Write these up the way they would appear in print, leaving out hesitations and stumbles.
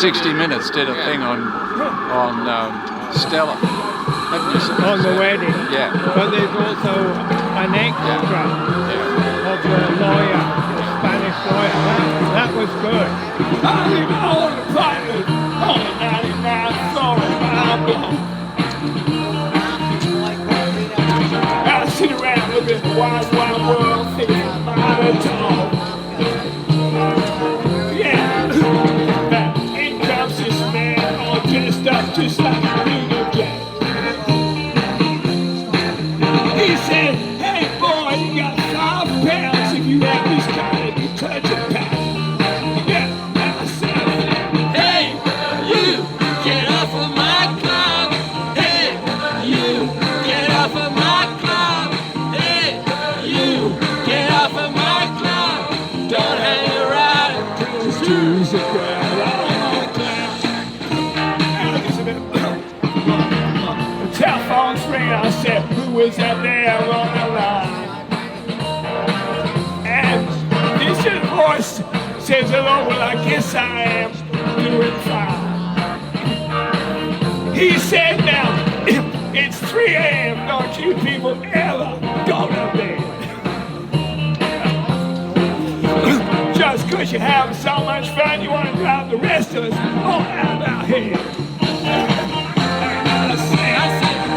60 Minutes did a thing on Stella. On the wedding. Yeah. But there's also an extra of the lawyer, the Spanish lawyer. That was good. I live on the planet on a 99 story Bible. I sit around looking at the wide, wide world, thinking about it all. Yeah. In comes this man, all dressed up just like a video game. He said, hey boy, you got 5 pounds if you have this kind of detergent pack. Yeah, and I said, hey, you, get off of my club. Hey, you, get off of my club. Hey, you, get off of my club. Don't hang around, cause Jews are crowd on my club. The telephone's ringing, I said, who is that there on the line? And this voice says, hello, well, I guess I am doing fine. He said, now, it's 3 a.m., don't you people ever go to bed. Just because you're having so much fun, you want to drive the rest of us all out of our head.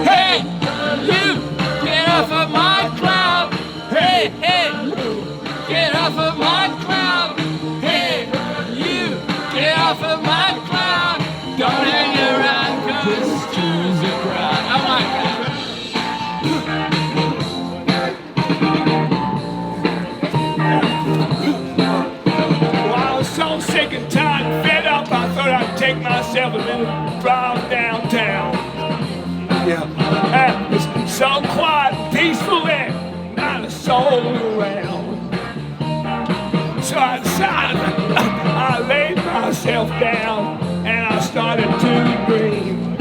Hey, you, get off of my club. Hey, hey, get off of my club. Hey, you, get off of my club. Don't hang around, cause Jews are proud. Oh my God. Well, I was so sick and tired and fed up, I thought I'd take myself a little drive downtown. Yeah, it's so quiet and peaceful there, not a soul around. So I decided, I laid myself down and I started to dream.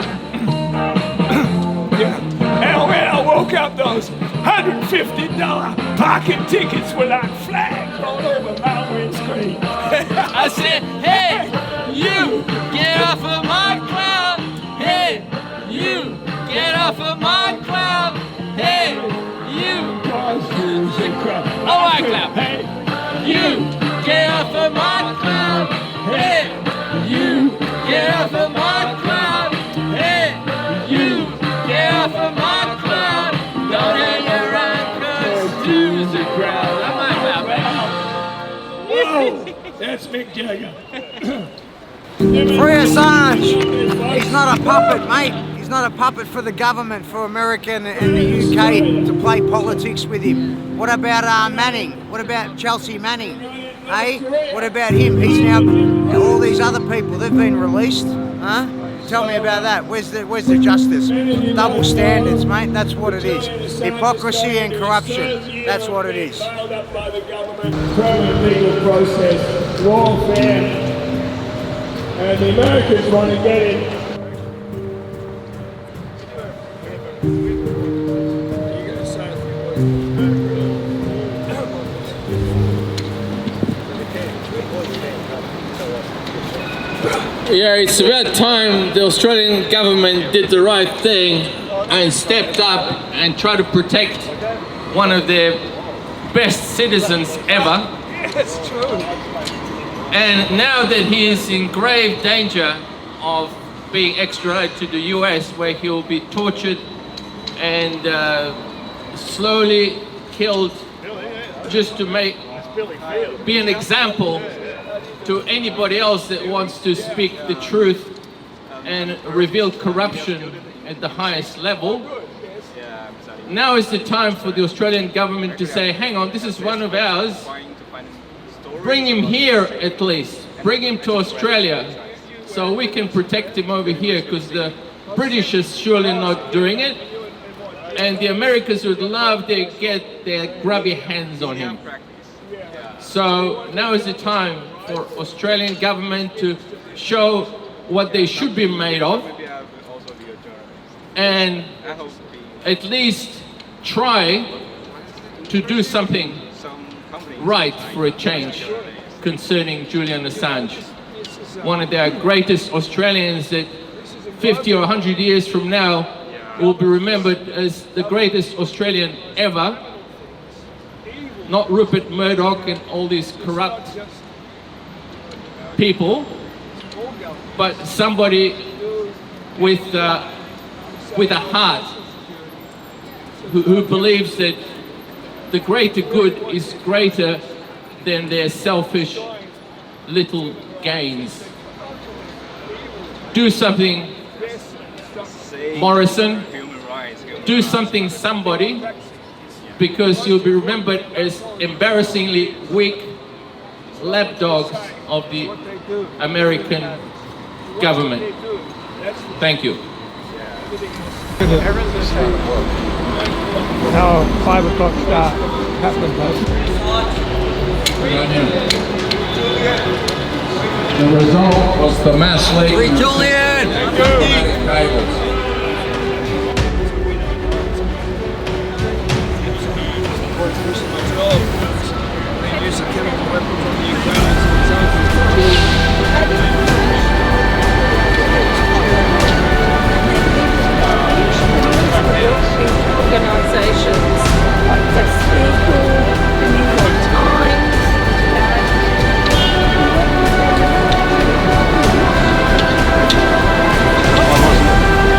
Yeah, and when I woke up, those $150 pocket tickets were like flags all over my windscreen. I said, hey, you, get off of my cloud. Hey, you, get off of my cloud. Hey, you. Oh, my cloud. Hey, you, get off of my cloud. Hey, you, get off of my cloud. Hey, you, get off of my cloud. Don't hang around, cause Jews are crowd. I'm my cloud, man. Whoa, that's Mick Jagger. Free Assange. He's not a puppet, mate. He's not a puppet for the government, for America and the UK to play politics with him. What about Manning? What about Chelsea Manning? Hey, what about him? He's now, all these other people, they've been released. Huh? Tell me about that. Where's the justice? Double standards, mate. That's what it is. Hypocrisy and corruption. That's what it is. By the government, permanent legal process, lawfare. And the Americans want to get it. Yeah, it's about time the Australian government did the right thing and stepped up and tried to protect one of their best citizens ever. Yes, true. And now that he is in grave danger of being extradited to the US, where he will be tortured and slowly killed just to be an example to anybody else that wants to speak the truth and reveal corruption at the highest level. Now is the time for the Australian government to say, hang on, this is one of ours. Bring him here at least. Bring him to Australia so we can protect him over here, because the British is surely not doing it. And the Americans would love to get their grubby hands on him. So now is the time for Australian government to show what they should be made of, and at least try to do something right for a change concerning Julian Assange. one of our greatest Australians that 50 or 100 years from now will be remembered as the greatest Australian ever. Not Rupert Murdoch and all these corrupt people, but somebody with a heart who believes that the greater good is greater than their selfish little gains. Do something, Morrison. Do something, somebody, because you'll be remembered as embarrassingly weak lapdogs of the American government. Thank you. Our 5 o'clock start happened though. the result was the mass leak. Free Julian! Cables. Organisations like the People, the New York Times,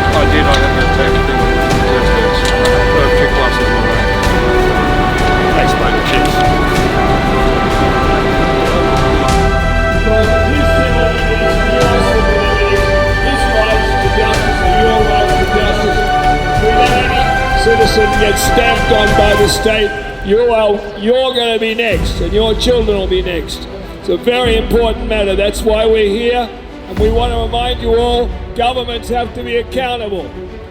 I did, I had to take two classes in a row. They spoke kids. Because his civility is your civility, his rights to justice are your rights to justice. Without any citizen gets stamped on by the state, you're going to be next, and your children will be next. It's a very important matter. That's why we're here, and we want to remind you all, governments have to be accountable.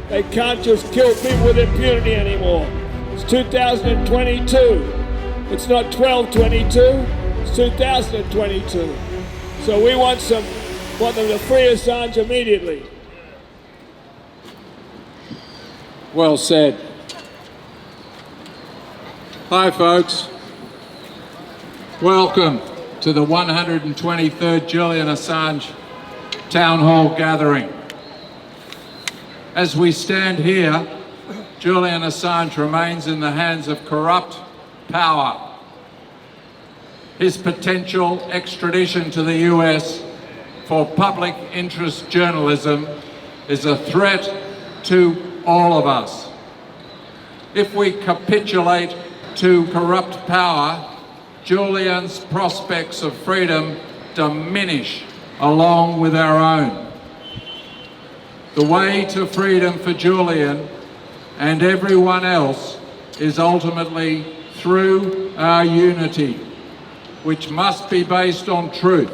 They can't just kill people with impunity anymore. It's 2022. It's not 1222. It's 2022. So we want them to free Assange immediately. Well said. Hi folks. Welcome to the 123rd Julian Assange Town Hall gathering. As we stand here, Julian Assange remains in the hands of corrupt power. His potential extradition to the US for public interest journalism is a threat to all of us. If we capitulate to corrupt power, Julian's prospects of freedom diminish along with our own. The way to freedom for Julian and everyone else is ultimately through our unity, which must be based on truth.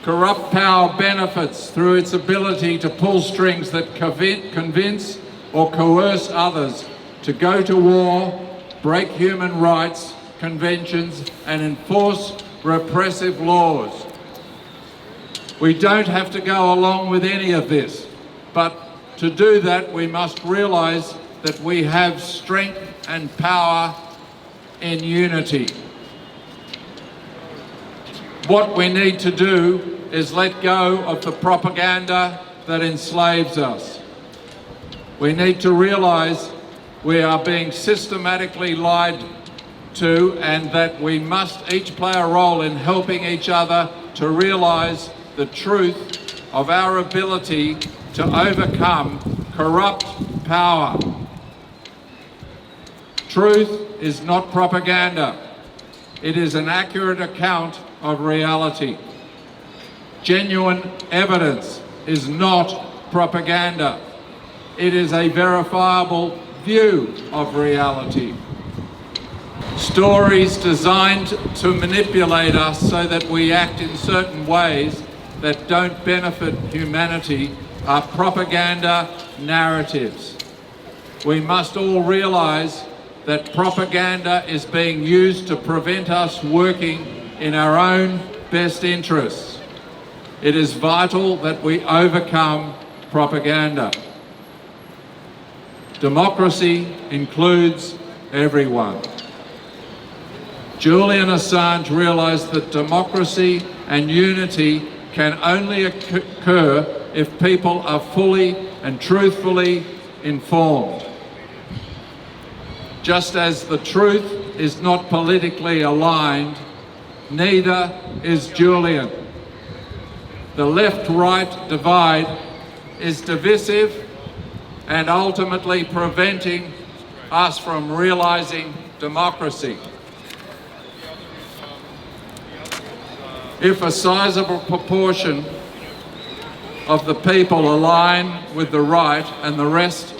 Corrupt power benefits through its ability to pull strings that convince or coerce others to go to war, break human rights conventions, and enforce repressive laws. We don't have to go along with any of this, but to do that we must realise that we have strength and power in unity. What we need to do is let go of the propaganda that enslaves us. We need to realise we are being systematically lied to, and that we must each play a role in helping each other to realise the truth of our ability to overcome corrupt power. Truth is not propaganda. It is an accurate account of reality. Genuine evidence is not propaganda. It is a verifiable view of reality. Stories designed to manipulate us so that we act in certain ways that don't benefit humanity are propaganda narratives. We must all realise that propaganda is being used to prevent us working in our own best interests. It is vital that we overcome propaganda. Democracy includes everyone. Julian Assange realised that democracy and unity can only occur if people are fully and truthfully informed. Just as the truth is not politically aligned, neither is Julian. The left-right divide is divisive and ultimately preventing us from realizing democracy. If a sizable proportion of the people align with the right and the rest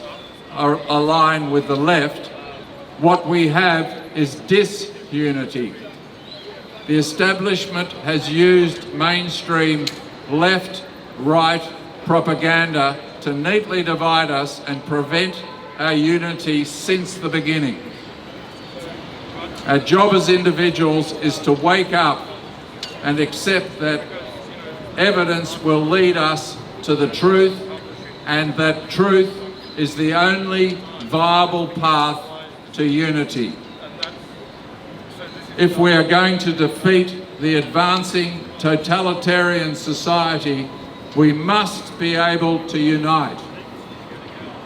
are aligned with the left, what we have is disunity. The establishment has used mainstream left-right propaganda to neatly divide us and prevent our unity since the beginning. Our job as individuals is to wake up and accept that evidence will lead us to the truth, and that truth is the only viable path to unity. If we are going to defeat the advancing totalitarian society, we must be able to unite.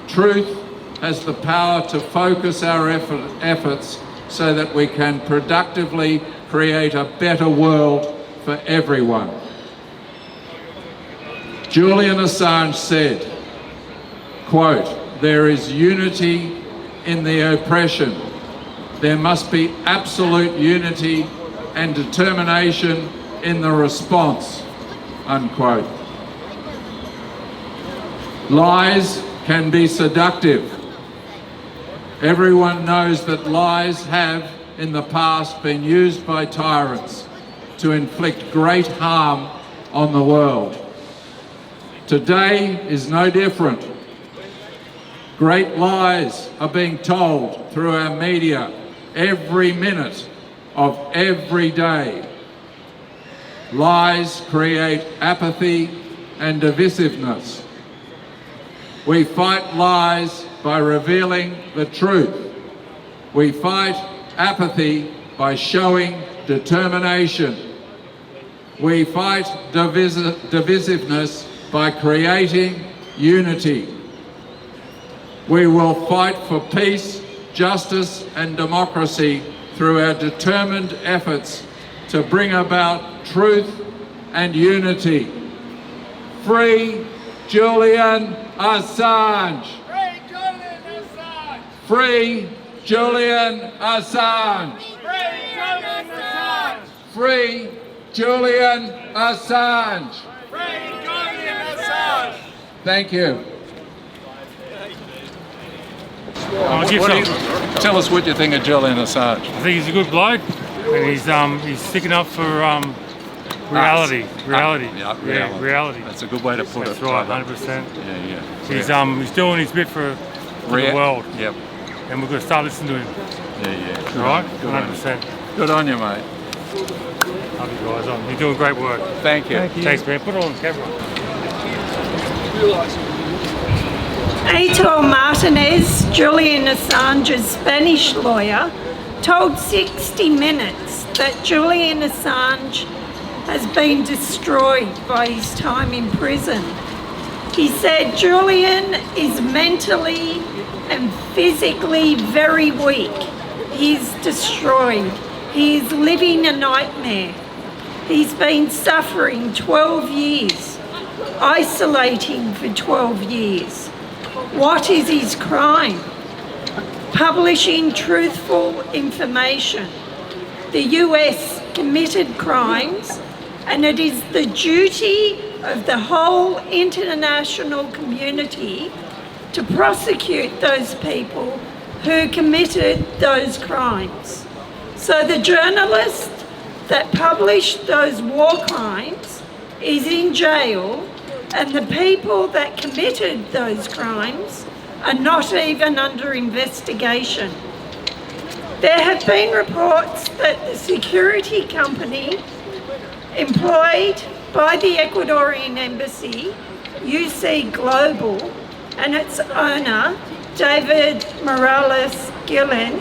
Truth has the power to focus our efforts so that we can productively create a better world for everyone. Julian Assange said, quote, "There is unity in the oppression. There must be absolute unity and determination in the response," unquote. Lies can be seductive. Everyone knows that lies have in the past been used by tyrants to inflict great harm on the world. Today is no different. Great lies are being told through our media every minute of every day. Lies create apathy and divisiveness. We fight lies by revealing the truth. We fight apathy by showing determination. We fight divisiveness by creating unity. We will fight for peace, justice and democracy through our determined efforts to bring about truth and unity. Free Julian Assange! Free Julian Assange! Free Julian Assange! Free Julian Assange! Free Julian Assange! Free Julian Assange! Thank you. Tell us what you think of Julian Assange. I think he's a good bloke, and he's sticking up for reality. Reality. That's a good way to put That's it. right, 100%. Yeah. He's doing his bit for the world, Yep. and we've got to start listening to him. Yeah. All right, Good on you. 100%. Good on you, mate. Love you guys. You're doing great work. Thank you. Thanks, man. Put it on camera. Aitor Martinez, Julian Assange's Spanish lawyer, told 60 Minutes that Julian Assange has been destroyed by his time in prison. He said Julian is mentally and physically very weak. He's destroyed. He is living a nightmare. He's been suffering 12 years, isolating for 12 years. What is his crime? Publishing truthful information. The US committed crimes, and it is the duty of the whole international community to prosecute those people who committed those crimes. So the journalist that published those war crimes is in jail, and the people that committed those crimes are not even under investigation. There have been reports that the security company employed by the Ecuadorian embassy, UC Global, and its owner, David Morales Gillen,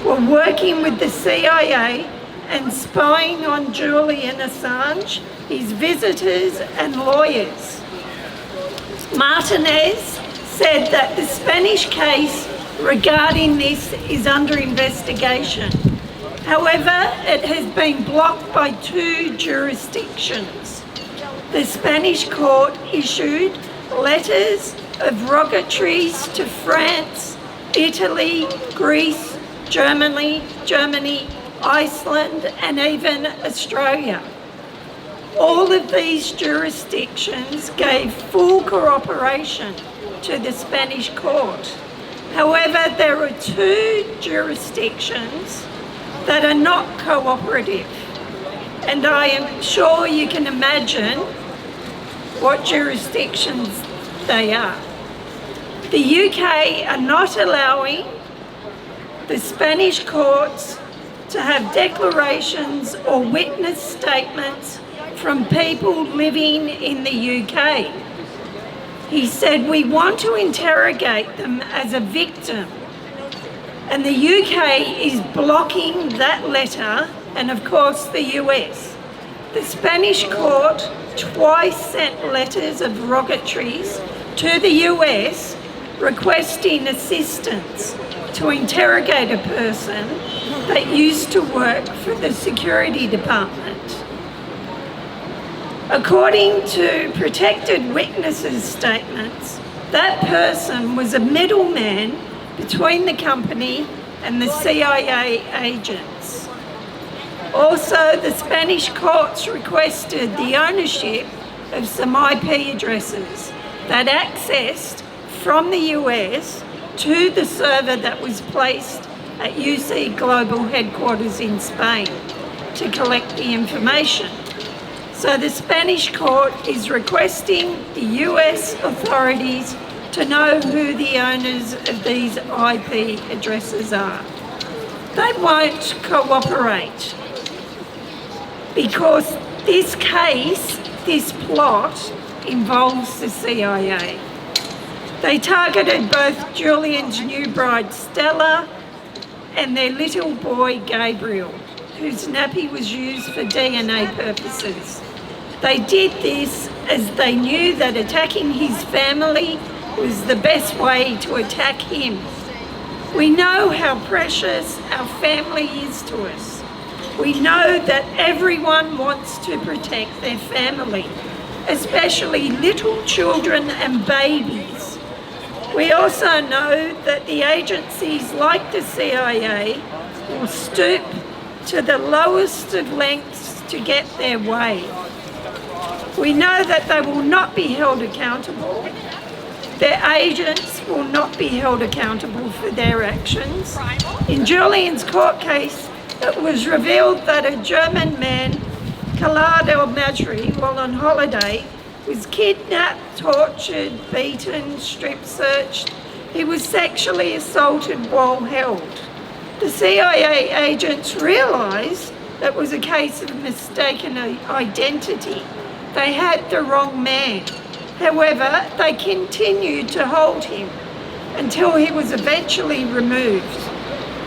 were working with the CIA and spying on Julian Assange his visitors and lawyers. Martinez said that the Spanish case regarding this is under investigation. However, it has been blocked by 2 jurisdictions. The Spanish court issued letters of rogatories to France, Italy, Greece, Germany, Iceland, and even Australia. All of these jurisdictions gave full cooperation to the Spanish court. However, there are 2 jurisdictions that are not cooperative, and I am sure you can imagine what jurisdictions they are. The UK are not allowing the Spanish courts to have declarations or witness statements from people living in the UK. He said, we want to interrogate them as a victim. And the UK is blocking that letter, and of course the US. The Spanish court twice sent letters of rogatories to the US requesting assistance to interrogate a person that used to work for the security department. According to protected witnesses' statements, that person was a middleman between the company and the CIA agents. Also, the Spanish courts requested the ownership of some IP addresses that accessed from the US to the server that was placed at UC Global headquarters in Spain to collect the information. So the Spanish court is requesting the US authorities to know who the owners of these IP addresses are. They won't cooperate because this case, this plot, involves the CIA. They targeted both Julian's new bride Stella and their little boy Gabriel, whose nappy was used for DNA purposes. They did this as they knew that attacking his family was the best way to attack him. We know how precious our family is to us. We know that everyone wants to protect their family, especially little children and babies. We also know that the agencies like the CIA will stoop to the lowest of lengths to get their way. We know that they will not be held accountable. Their agents will not be held accountable for their actions. In Julian's court case, it was revealed that a German man, Khaled El-Majri, while on holiday, was kidnapped, tortured, beaten, strip-searched. He was sexually assaulted while held. The CIA agents realised that it was a case of mistaken identity. They had the wrong man. However, they continued to hold him until he was eventually removed.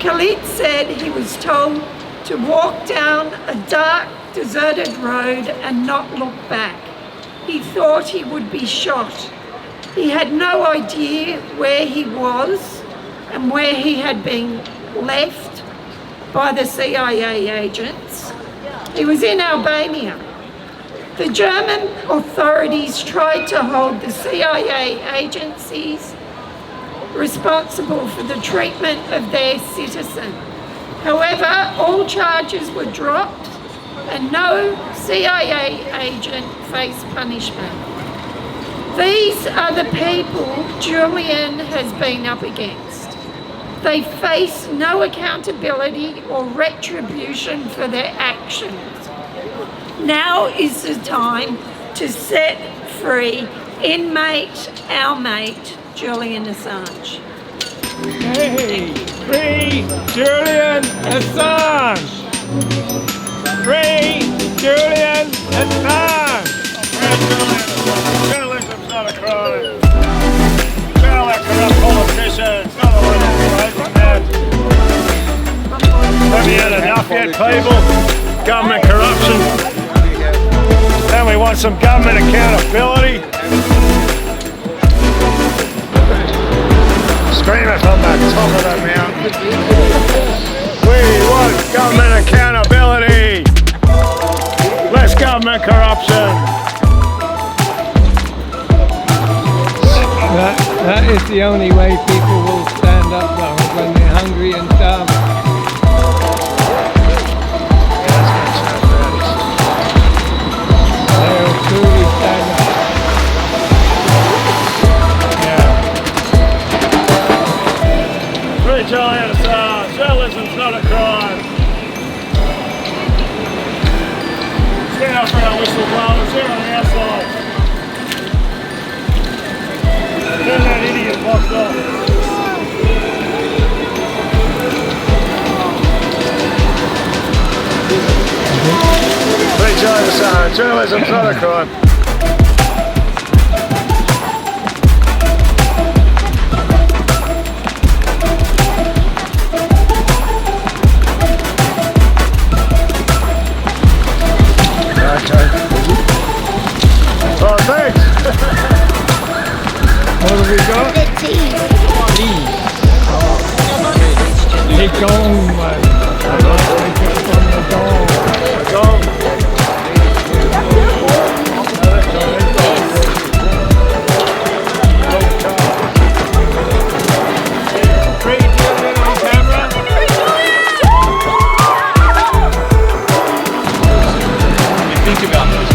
Khalid said he was told to walk down a dark, deserted road and not look back. He thought he would be shot. He had no idea where he was and where he had been left by the CIA agents. He was in Albania. The German authorities tried to hold the CIA agencies responsible for the treatment of their citizen. However, all charges were dropped and no CIA agent faced punishment. These are the people Julian has been up against. They face no accountability or retribution for their actions. Now is the time to set free our mate, Julian Assange. Hey, free Julian Assange! Free Julian Assange! Journalism's not a crime. Jail that corrupt politicians. Not a lot of man. Have you had enough yet, people? Government corruption. we want some government accountability. Scream it from the top of the mountain. We want government accountability. Less government corruption. That is the only way people will stand up though, when they're hungry and starving. They'll truly stand up. Free Julian Assange. Journalism's not a crime. Stand up for our whistleblowers here on the outside. Turn that idiot box off. Free Julian Assange. Journalism's not a crime. Oh, thanks. What have we got? The tea. The gong, man. Take it from the gong. Think about this.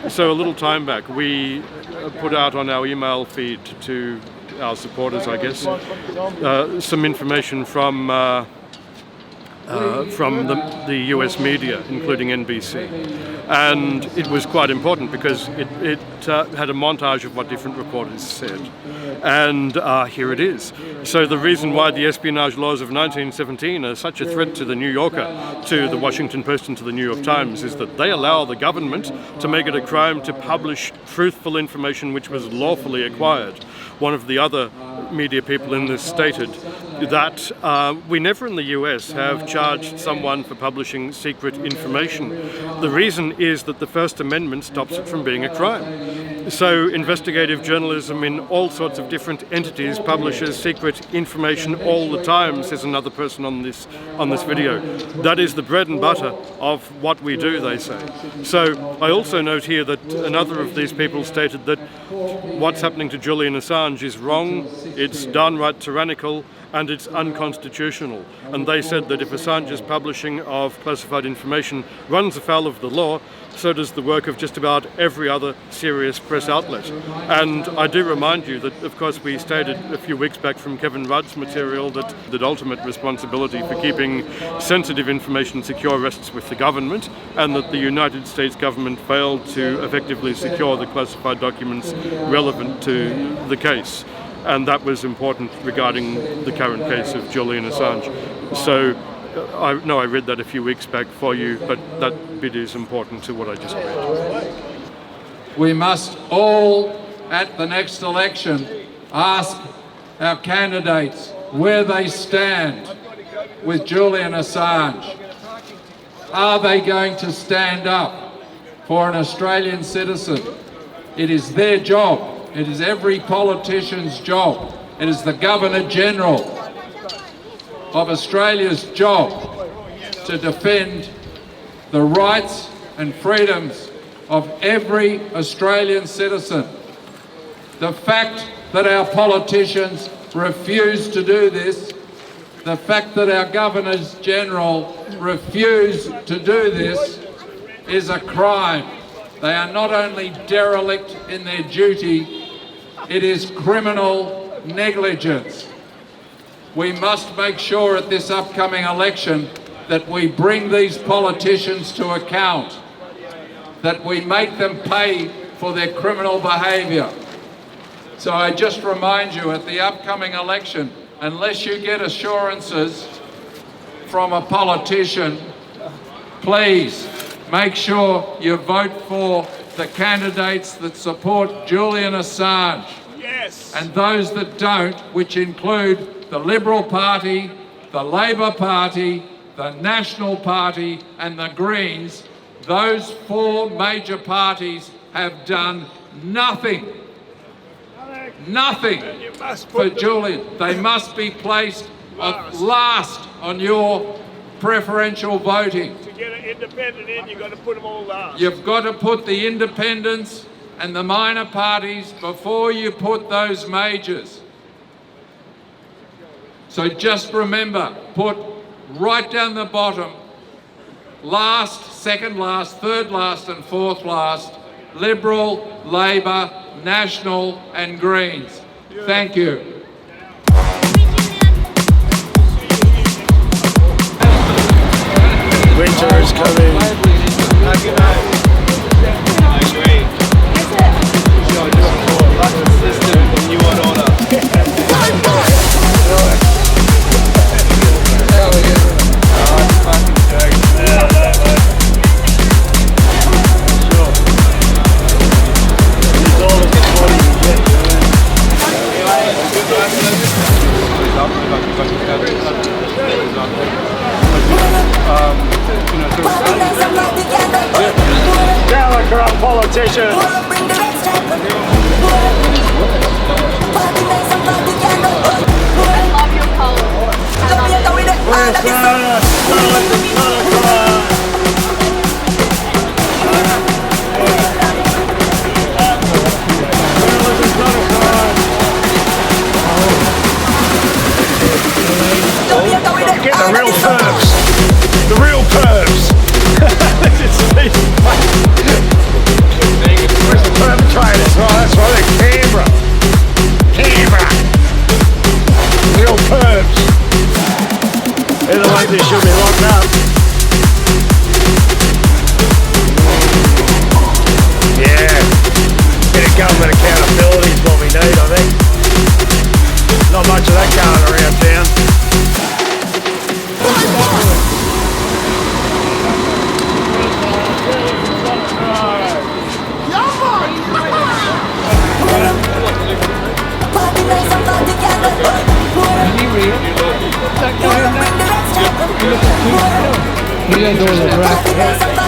So a little time back, we put out on our email feed to our supporters, I guess, some information from the US media, including NBC. And it was quite important because it had a montage of what different reporters said. And here it is. So the reason why the espionage laws of 1917 are such a threat to the New Yorker, to the Washington Post and to the New York Times is that they allow the government to make it a crime to publish truthful information which was lawfully acquired. One of the other media people in this stated that we never in the US have charged someone for publishing secret information. The reason is that the First Amendment stops it from being a crime. So investigative journalism in all sorts of different entities publishes secret information all the time, says another person on this video. That is the bread and butter of what we do, they say. So I also note here that another of these people stated that what's happening to Julian Assange is wrong, it's downright tyrannical, and it's unconstitutional. And they said that if Assange's publishing of classified information runs afoul of the law, so does the work of just about every other serious press outlet. And I do remind you that, of course, we stated a few weeks back from Kevin Rudd's material that the ultimate responsibility for keeping sensitive information secure rests with the government, and that the United States government failed to effectively secure the classified documents relevant to the case. And that was important regarding the current case of Julian Assange. So I know I read that a few weeks back for you, but that bit is important to what I just read. We must all, at the next election, ask our candidates where they stand with Julian Assange. Are they going to stand up for an Australian citizen? It is their job. It is every politician's job. It is the Governor-General of Australia's job to defend the rights and freedoms of every Australian citizen. The fact that our politicians refuse to do this, the fact that our Governors-General refuse to do this is a crime. They are not only derelict in their duty, it is criminal negligence. We must make sure at this upcoming election that we bring these politicians to account, that we make them pay for their criminal behaviour. So I just remind you at the upcoming election, unless you get assurances from a politician, please make sure you vote for the candidates that support Julian Assange. Yes. And those that don't, which include the Liberal Party, the Labor Party, the National Party and the Greens, those four major parties have done nothing for Julian. They must be placed last on your preferential voting. To get an independent in, you've got to put them all last. You've got to put the independents and the minor parties before you put those majors. So just remember, put right down the bottom, last, second last, third last and fourth last, Liberal, Labor, National and Greens. Thank you. Winter is coming. Down the corrupt politicians. Get the real perps. The real perps. Where's the perpetrators? Oh, that's right, they're Canberra. Real perps. They're the ones that should be locked up. Yeah. Bit of government accountability is what we need, I think. Not much of that going around town. You guys over the rack.